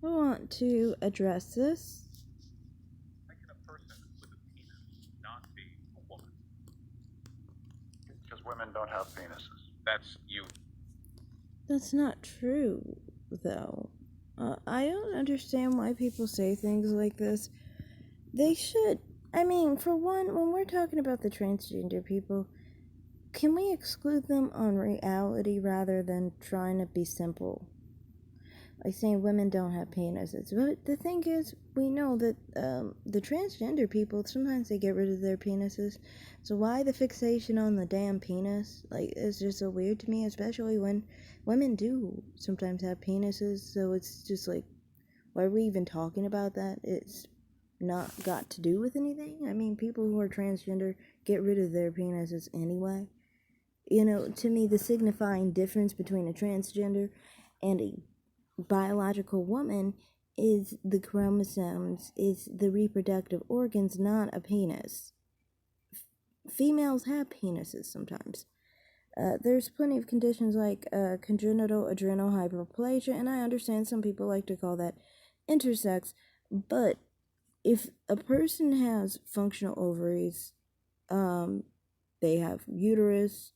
I want to address this. How can a person with a penis not be a woman? Because women don't have penises. That's you. That's not true, though. I don't understand why people say things like this. They should. I mean, for one, when we're talking about the transgender people, can we exclude them on reality rather than trying to be simple? Like saying women don't have penises. But the thing is, we know that the transgender people, sometimes they get rid of their penises. So why the fixation on the damn penis? Like, it's just so weird to me, especially when women do sometimes have penises. So it's just like, why are we even talking about that? It's not got to do with anything. I mean, people who are transgender get rid of their penises anyway. You know, to me, the signifying difference between a transgender and a biological woman is the chromosomes, is the reproductive organs, not a penis. Females have penises sometimes. There's plenty of conditions like congenital adrenal hyperplasia, and I understand some people like to call that intersex, but if a person has functional ovaries, they have uterus,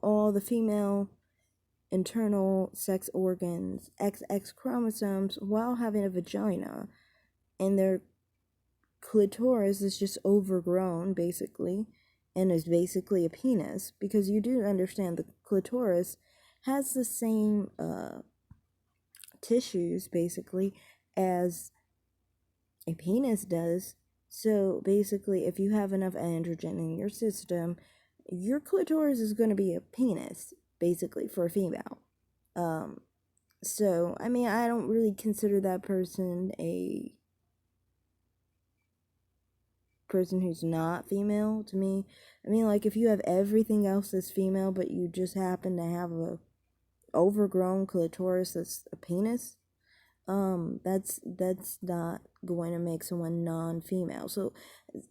all the female internal sex organs, XX chromosomes, while having a vagina, and their clitoris is just overgrown, basically, and is basically a penis, because you do understand the clitoris has the same tissues, basically, as a penis does. So basically, if you have enough androgen in your system, your clitoris is going to be a penis, basically, for a female. So, I mean, I don't really consider that person a person who's not female to me. I mean, like, if you have everything else that's female, but you just happen to have a overgrown clitoris that's a penis, that's not going to make someone non-female. So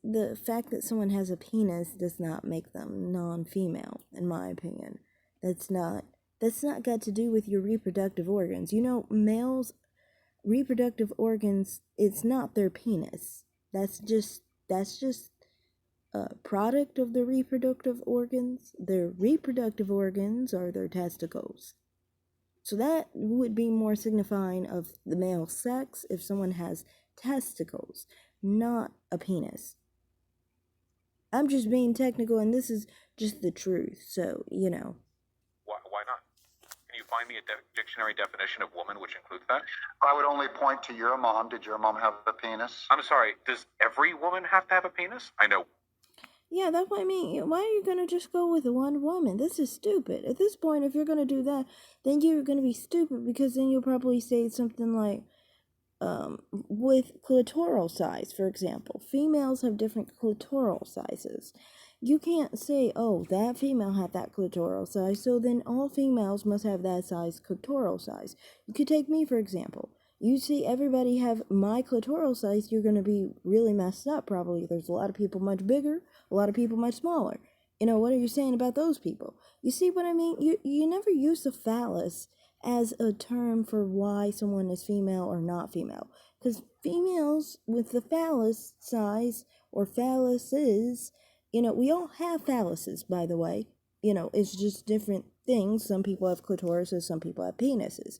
the fact that someone has a penis does not make them non-female, in my opinion. That's not got to do with your reproductive organs. Males' reproductive organs, it's not their penis. That's just a product of the reproductive organs. Their reproductive organs are their testicles. So that would be more signifying of the male sex if someone has testicles, not a penis. I'm just being technical, and this is just the truth, so, Why not? Can you find me a dictionary definition of woman which includes that? I would only point to your mom. Did your mom have a penis? I'm sorry, does every woman have to have a penis? I know. Yeah, that's what I mean. Why are you gonna just go with one woman? This is stupid. At this point, if you're gonna do that, then you're gonna be stupid, because then you'll probably say something like, with clitoral size, for example. Females have different clitoral sizes. You can't say, oh, that female had that clitoral size, so then all females must have that size clitoral size. You could take me, for example. You see everybody have my clitoral size, you're going to be really messed up, probably. There's a lot of people much bigger, a lot of people much smaller. What are you saying about those people? You see what I mean? You never use the phallus as a term for why someone is female or not female. Because females with the phallus size, or phalluses, we all have phalluses, by the way. It's just different things. Some people have clitorises, some people have penises.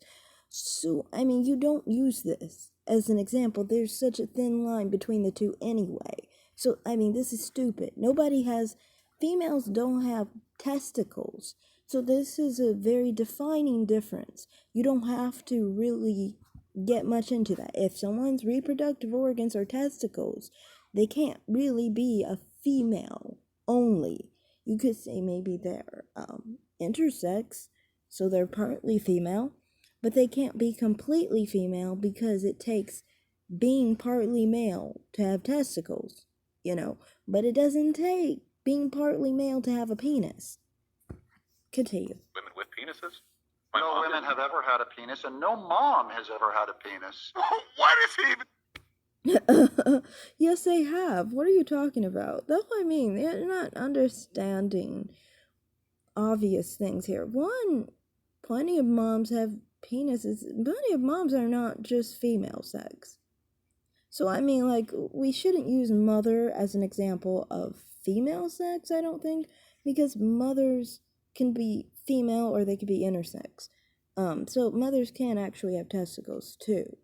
So, I mean, you don't use this as an example. There's such a thin line between the two anyway. So, I mean, this is stupid. Females don't have testicles. So this is a very defining difference. You don't have to really get much into that. If someone's reproductive organs are testicles, they can't really be a female only. You could say maybe they're intersex, so they're partly female, but they can't be completely female because it takes being partly male to have testicles, but it doesn't take being partly male to have a penis. Continue. Women with penises? No women have ever had a penis, and no mom has ever had a penis. What is even? Yes, they have. What are you talking about? That's what I mean. They're not understanding obvious things here. One, plenty of moms have penises, plenty of moms are not just female sex. So, I mean, like, we shouldn't use mother as an example of female sex, I don't think, because mothers can be female or they could be intersex. So mothers can actually have testicles too.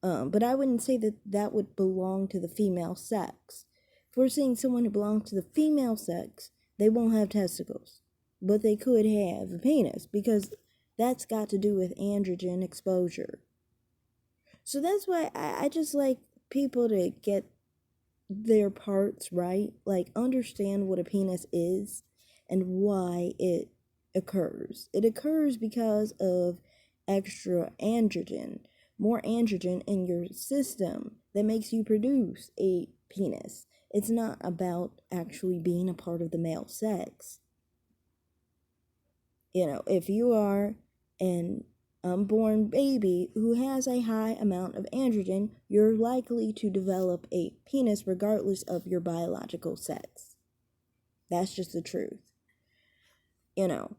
But I wouldn't say that that would belong to the female sex. If we're seeing someone who belongs to the female sex, they won't have testicles, but they could have a penis because that's got to do with androgen exposure. So that's why I just like people to get their parts right, like understand what a penis is and why it occurs. It occurs because of extra androgen, more androgen in your system that makes you produce a penis. It's not about actually being a part of the male sex. You know, if you are an unborn baby who has a high amount of androgen, you're likely to develop a penis regardless of your biological sex. That's just the truth. You know.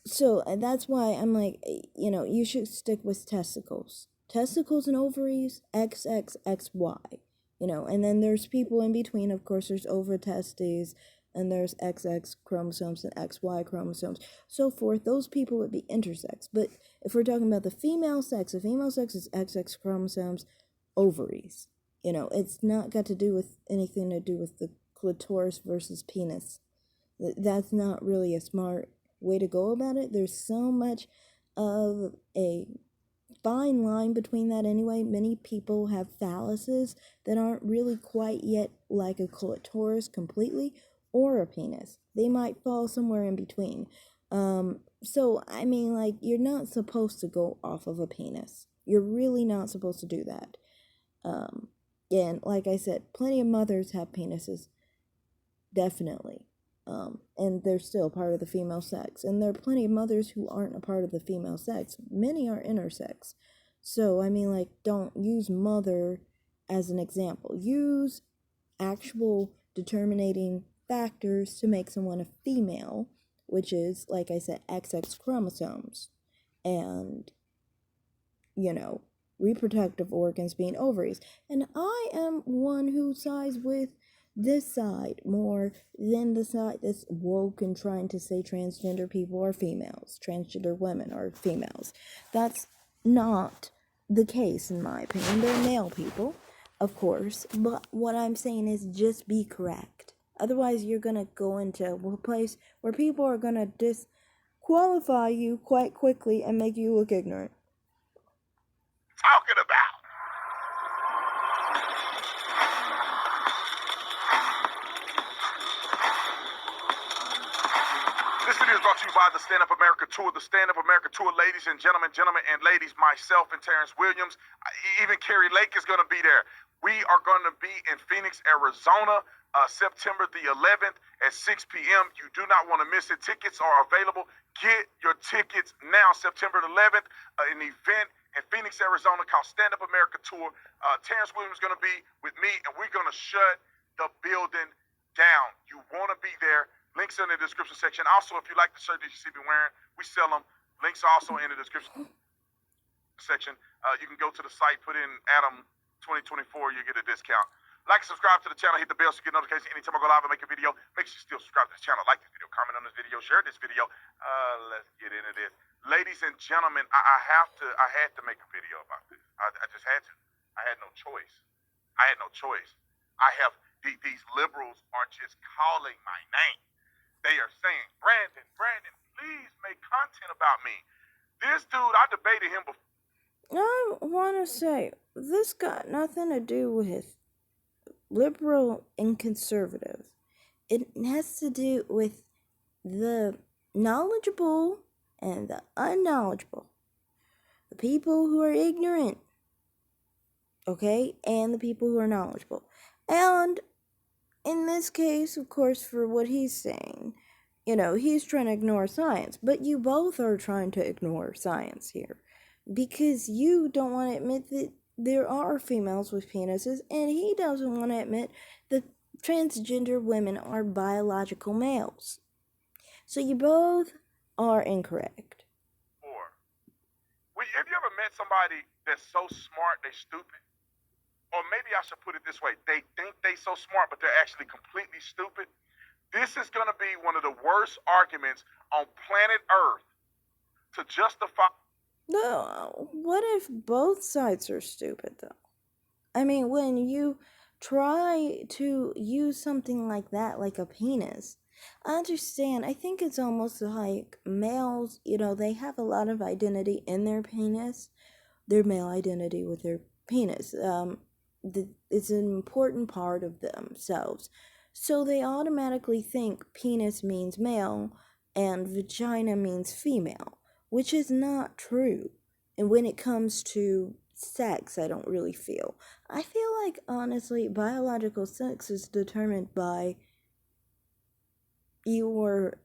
So that's why I'm like, you know, you should stick with testicles. Testicles and ovaries, XXXY. You know, and then there's people in between. Of course, there's ovotestes, and there's XX chromosomes and XY chromosomes, so forth. Those people would be intersex. But if we're talking about the female sex is XX chromosomes, ovaries. You know, it's not got to do with anything to do with the clitoris versus penis. That's not really a smart way to go about it. There's so much of a fine line between that anyway. Many people have phalluses that aren't really quite yet like a clitoris completely, or a penis. They might fall somewhere in between. So, I mean, like, you're not supposed to go off of a penis. You're really not supposed to do that. And like I said, plenty of mothers have penises. Definitely. And they're still part of the female sex. And there are plenty of mothers who aren't a part of the female sex. Many are intersex. So, I mean, like, don't use mother as an example. Use actual determining factors to make someone a female, which is, like I said, XX chromosomes, and, you know, reproductive organs being ovaries. And I am one who sides with this side more than the side that's woke and trying to say transgender people are females, transgender women are females. That's not the case, in my opinion. They're male people, of course, but what I'm saying is just be correct. Otherwise, you're gonna go into a place where people are gonna disqualify you quite quickly and make you look ignorant. Talking about. This video is brought to you by the Stand Up America Tour. The Stand Up America Tour, ladies and gentlemen and ladies, myself and Terrence Williams, even Carrie Lake is going to be there. We are going to be in Phoenix, Arizona, September the 11th at 6 p.m. You do not want to miss it. Tickets are available. Get your tickets now. September the 11th, an event in Phoenix, Arizona called Stand Up America Tour. Terrence Williams is going to be with me, and we're going to shut the building down. You want to be there. Links in the description section. Also, if you like the shirt that you see me wearing, we sell them. Links are also in the description section. You can go to the site, put in Adam 2024, you get a discount. Like and subscribe to the channel, hit the bell so you get notifications anytime I go live and make a video. Make sure you still subscribe to this channel, like this video, comment on this video, share this video. Let's get into this. Ladies and gentlemen, I had to make a video about this. I just had to. I had no choice. I have, these liberals are just calling my name. They are saying, Brandon, please make content about me. This dude, I debated him before. I want to say, this got nothing to do with liberal and conservative. It has to do with the knowledgeable and the unknowledgeable. The people who are ignorant, okay, and the people who are knowledgeable. And in this case, of course, for what he's saying, you know, he's trying to ignore science, but you both are trying to ignore science here, because you don't want to admit that there are females with penises, and he doesn't want to admit that transgender women are biological males. So you both are incorrect. ever met somebody that's so smart they stupid? Or maybe I should put it this way: they think they so smart, but they're actually completely stupid. This is going to be one of the worst arguments on planet Earth to justify. No, what if both sides are stupid, though? I mean, when you try to use something like that, like a penis, I understand. I think it's almost like males, they have a lot of identity in their penis, their male identity with their penis. It's an important part of themselves. So they automatically think penis means male and vagina means female, which is not true. And when it comes to sex, I don't really feel. I feel like, honestly, biological sex is determined by your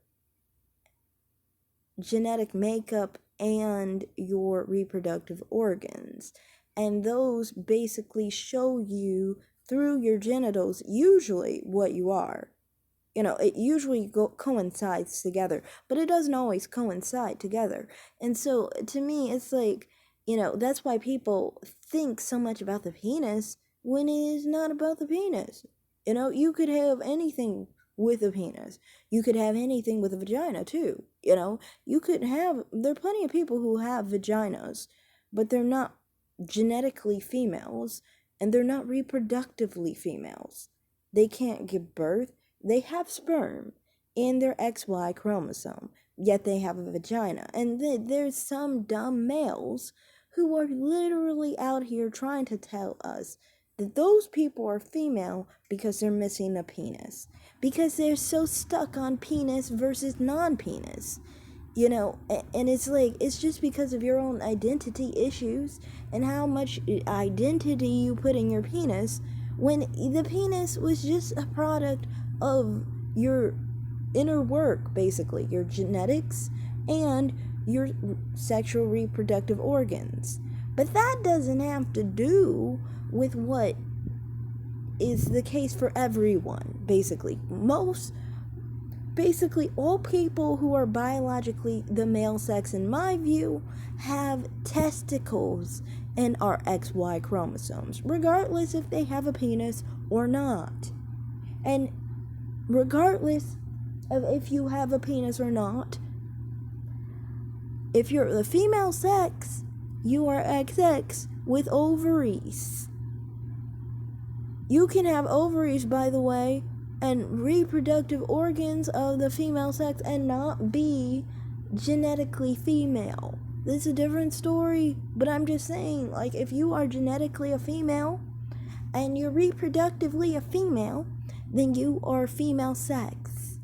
genetic makeup and your reproductive organs. And those basically show you through your genitals usually what you are. It usually coincides together, but it doesn't always coincide together. And so to me, it's like, that's why people think so much about the penis when it is not about the penis. You could have anything with a penis. You could have anything with a vagina too. There are plenty of people who have vaginas, but they're not genetically females and they're not reproductively females. They can't give birth. They have sperm in their XY chromosome, yet they have a vagina. And there's some dumb males who are literally out here trying to tell us that those people are female because they're missing a penis. Because they're so stuck on penis versus non-penis. And it's like, it's just because of your own identity issues and how much identity you put in your penis, when the penis was just a product of your inner work, basically, your genetics and your sexual reproductive organs. But that doesn't have to do with what is the case for everyone, basically. Basically, all people who are biologically the male sex, in my view, have testicles and are XY chromosomes, regardless if they have a penis or not. And regardless of if you have a penis or not, if you're the female sex, you are XX with ovaries. You can have ovaries, by the way, and reproductive organs of the female sex and not be genetically female. This is a different story, but I'm just saying, like, if you are genetically a female and you're reproductively a female, then you are female sex.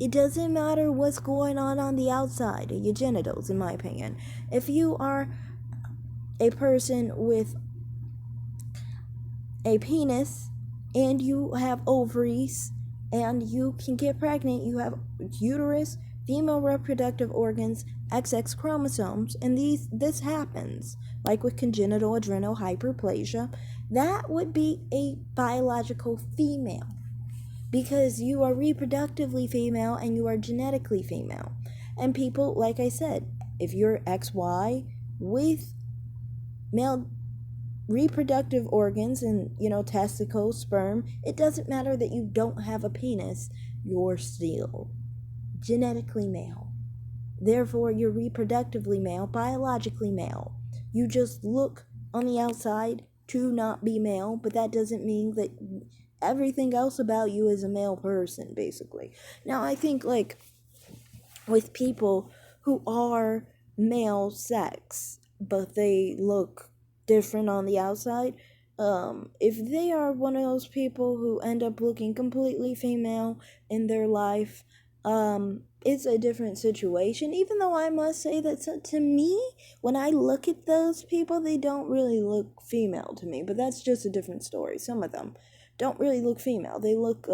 It doesn't matter what's going on the outside of your genitals, in my opinion. If you are a person with a penis and you have ovaries and you can get pregnant, you have uterus, female reproductive organs, XX chromosomes, and this happens, like with congenital adrenal hyperplasia, that would be a biological female, because you are reproductively female and you are genetically female. And people, like I said, if you're XY with male reproductive organs and, testicles, sperm, it doesn't matter that you don't have a penis, you're still genetically male. Therefore, you're reproductively male, biologically male. You just look on the outside to not be male, but that doesn't mean that everything else about you is a male person, basically. Now, I think, like, with people who are male sex, but they look different on the outside, if they are one of those people who end up looking completely female in their life, it's a different situation, even though I must say that to me, when I look at those people, they don't really look female to me, but that's just a different story. Some of them don't really look female. They look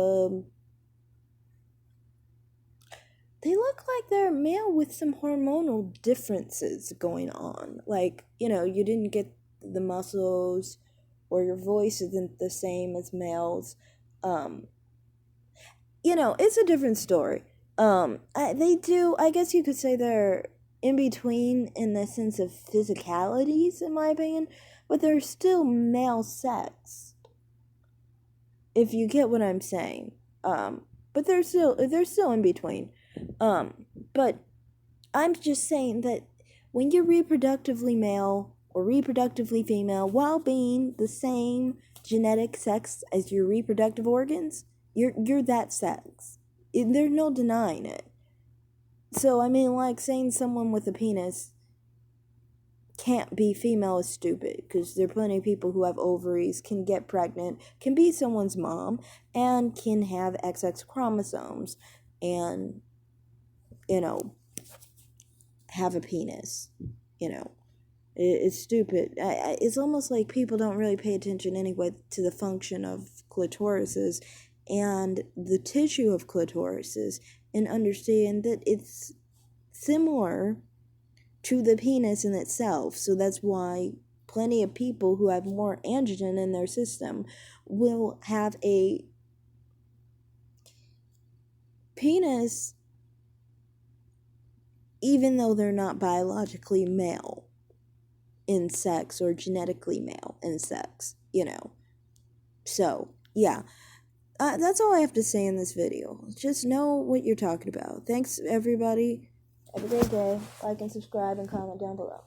like they're male with some hormonal differences going on. Like, you didn't get the muscles, or your voice isn't the same as males. It's a different story. I guess you could say they're in between in the sense of physicalities, in my opinion, but they're still male sex. If you get what I'm saying. But they're still in between. But I'm just saying that when you're reproductively male or reproductively female while being the same genetic sex as your reproductive organs, you're that sex. There's no denying it. So, I mean, like, saying someone with a penis can't be female is stupid, because there are plenty of people who have ovaries, can get pregnant, can be someone's mom, and can have XX chromosomes, and, you know, have a penis, you know. It's stupid. It's almost like people don't really pay attention anyway to the function of clitorises and the tissue of clitorises, and understand that it's similar to the penis in itself. So that's why plenty of people who have more androgen in their system will have a penis even though they're not biologically male in sex or genetically male in sex, you know. So, yeah. That's all I have to say in this video. Just know what you're talking about. Thanks, everybody. Have a great day. Like and subscribe and comment down below.